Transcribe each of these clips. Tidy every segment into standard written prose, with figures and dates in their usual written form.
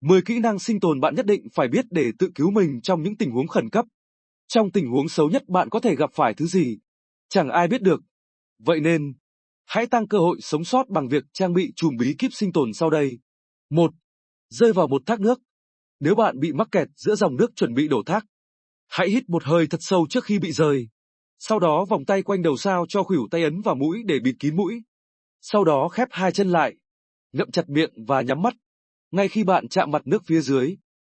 10 kỹ năng sinh tồn bạn nhất định phải biết để tự cứu mình trong những tình huống khẩn cấp. Trong tình huống xấu nhất bạn có thể gặp phải thứ gì? Chẳng ai biết được. Vậy nên, hãy tăng cơ hội sống sót bằng việc trang bị chùm bí kíp sinh tồn sau đây. 1. Rơi vào một thác nước. Nếu bạn bị mắc kẹt giữa dòng nước chuẩn bị đổ thác, hãy hít một hơi thật sâu trước khi bị rơi. Sau đó vòng tay quanh đầu sao cho khuỷu tay ấn vào mũi để bịt kín mũi. Sau đó khép hai chân lại, ngậm chặt miệng và nhắm mắt. Ngay khi bạn chạm mặt nước phía dưới,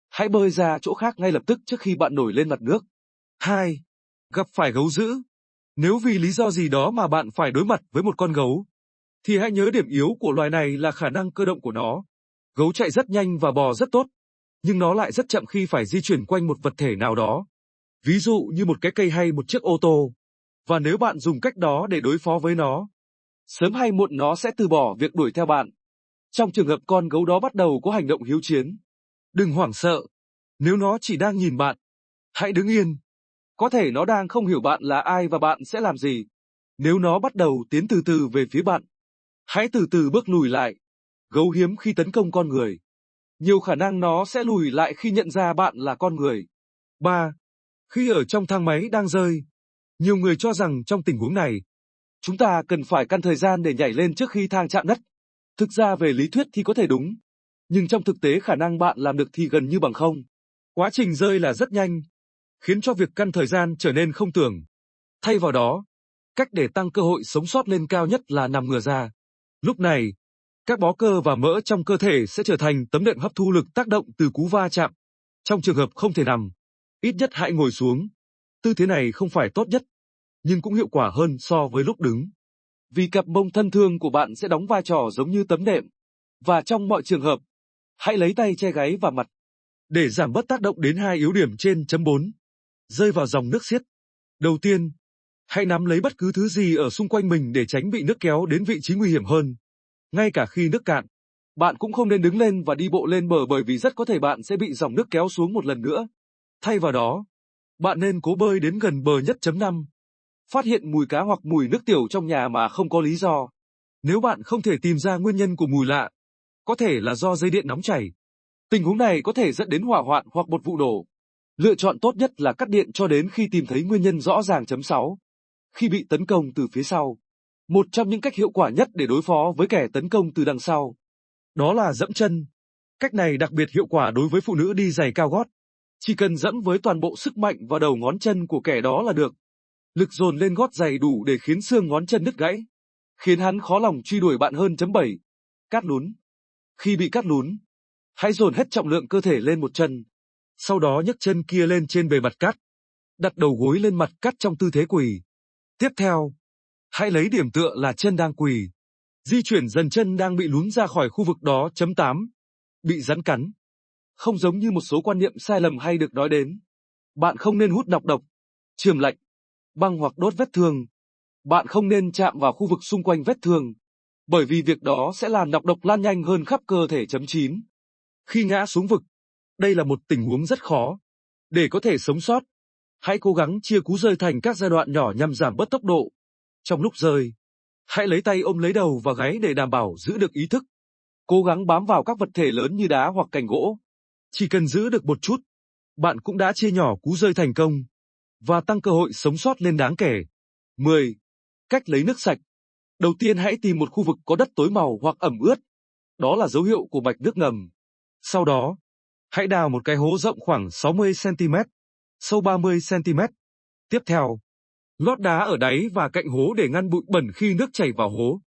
hãy bơi ra chỗ khác ngay lập tức trước khi bạn nổi lên mặt nước. 2. Gặp phải gấu dữ. Nếu vì lý do gì đó mà bạn phải đối mặt với một con gấu, thì hãy nhớ điểm yếu của loài này là khả năng cơ động của nó. Gấu chạy rất nhanh và bò rất tốt, nhưng nó lại rất chậm khi phải di chuyển quanh một vật thể nào đó. Ví dụ như một cái cây hay một chiếc ô tô. Và nếu bạn dùng cách đó để đối phó với nó, sớm hay muộn nó sẽ từ bỏ việc đuổi theo bạn. Trong trường hợp con gấu đó bắt đầu có hành động hiếu chiến, đừng hoảng sợ. Nếu nó chỉ đang nhìn bạn, hãy đứng yên. Có thể nó đang không hiểu bạn là ai và bạn sẽ làm gì. Nếu nó bắt đầu tiến từ từ về phía bạn, hãy từ từ bước lùi lại. Gấu hiếm khi tấn công con người. Nhiều khả năng nó sẽ lùi lại khi nhận ra bạn là con người. 3. Khi ở trong thang máy đang rơi, nhiều người cho rằng trong tình huống này, chúng ta cần phải căn thời gian để nhảy lên trước khi thang chạm đất. Thực ra về lý thuyết thì có thể đúng, nhưng trong thực tế khả năng bạn làm được thì gần như bằng không. Quá trình rơi là rất nhanh, khiến cho việc căn thời gian trở nên không tưởng. Thay vào đó, cách để tăng cơ hội sống sót lên cao nhất là nằm ngửa ra. Lúc này, các bó cơ và mỡ trong cơ thể sẽ trở thành tấm đệm hấp thu lực tác động từ cú va chạm. Trong trường hợp không thể nằm, ít nhất hãy ngồi xuống. Tư thế này không phải tốt nhất, nhưng cũng hiệu quả hơn so với lúc đứng. Vì cặp mông thân thương của bạn sẽ đóng vai trò giống như tấm đệm. Và trong mọi trường hợp, hãy lấy tay che gáy và mặt. Để giảm bớt tác động đến hai yếu điểm trên chấm 4. Rơi vào dòng nước xiết. Đầu tiên, hãy nắm lấy bất cứ thứ gì ở xung quanh mình để tránh bị nước kéo đến vị trí nguy hiểm hơn. Ngay cả khi nước cạn, bạn cũng không nên đứng lên và đi bộ lên bờ bởi vì rất có thể bạn sẽ bị dòng nước kéo xuống một lần nữa. Thay vào đó, bạn nên cố bơi đến gần bờ nhất. 5. Phát hiện mùi cá hoặc mùi nước tiểu trong nhà mà không có lý do. Nếu bạn không thể tìm ra nguyên nhân của mùi lạ, có thể là do dây điện nóng chảy. Tình huống này có thể dẫn đến hỏa hoạn hoặc một vụ nổ. Lựa chọn tốt nhất là cắt điện cho đến khi tìm thấy nguyên nhân rõ ràng. 6. Khi bị tấn công từ phía sau. Một trong những cách hiệu quả nhất để đối phó với kẻ tấn công từ đằng sau, đó là dẫm chân. Cách này đặc biệt hiệu quả đối với phụ nữ đi giày cao gót. Chỉ cần dẫm với toàn bộ sức mạnh vào đầu ngón chân của kẻ đó là được. Lực dồn lên gót giày đủ để khiến xương ngón chân đứt gãy, khiến hắn khó lòng truy đuổi bạn hơn. 7. Cát lún. Khi bị cát lún, hãy dồn hết trọng lượng cơ thể lên một chân. Sau đó nhấc chân kia lên trên bề mặt cát. Đặt đầu gối lên mặt cát trong tư thế quỳ. Tiếp theo, hãy lấy điểm tựa là chân đang quỳ. Di chuyển dần chân đang bị lún ra khỏi khu vực đó. 8. Bị rắn cắn. Không giống như một số quan niệm sai lầm hay được nói đến, bạn không nên hút nọc độc, chườm lạnh, băng hoặc đốt vết thương. Bạn không nên chạm vào khu vực xung quanh vết thương, bởi vì việc đó sẽ làm nọc độc lan nhanh hơn khắp cơ thể. 9. Khi ngã xuống vực, đây là một tình huống rất khó. Để có thể sống sót, hãy cố gắng chia cú rơi thành các giai đoạn nhỏ nhằm giảm bớt tốc độ. Trong lúc rơi, hãy lấy tay ôm lấy đầu và gáy để đảm bảo giữ được ý thức. Cố gắng bám vào các vật thể lớn như đá hoặc cành gỗ. Chỉ cần giữ được một chút, bạn cũng đã chia nhỏ cú rơi thành công và tăng cơ hội sống sót lên đáng kể. 10. Cách lấy nước sạch. Đầu tiên hãy tìm một khu vực có đất tối màu hoặc ẩm ướt. Đó là dấu hiệu của mạch nước ngầm. Sau đó, hãy đào một cái hố rộng khoảng 60 cm, sâu 30 cm. Tiếp theo, lót đá ở đáy và cạnh hố để ngăn bụi bẩn khi nước chảy vào hố.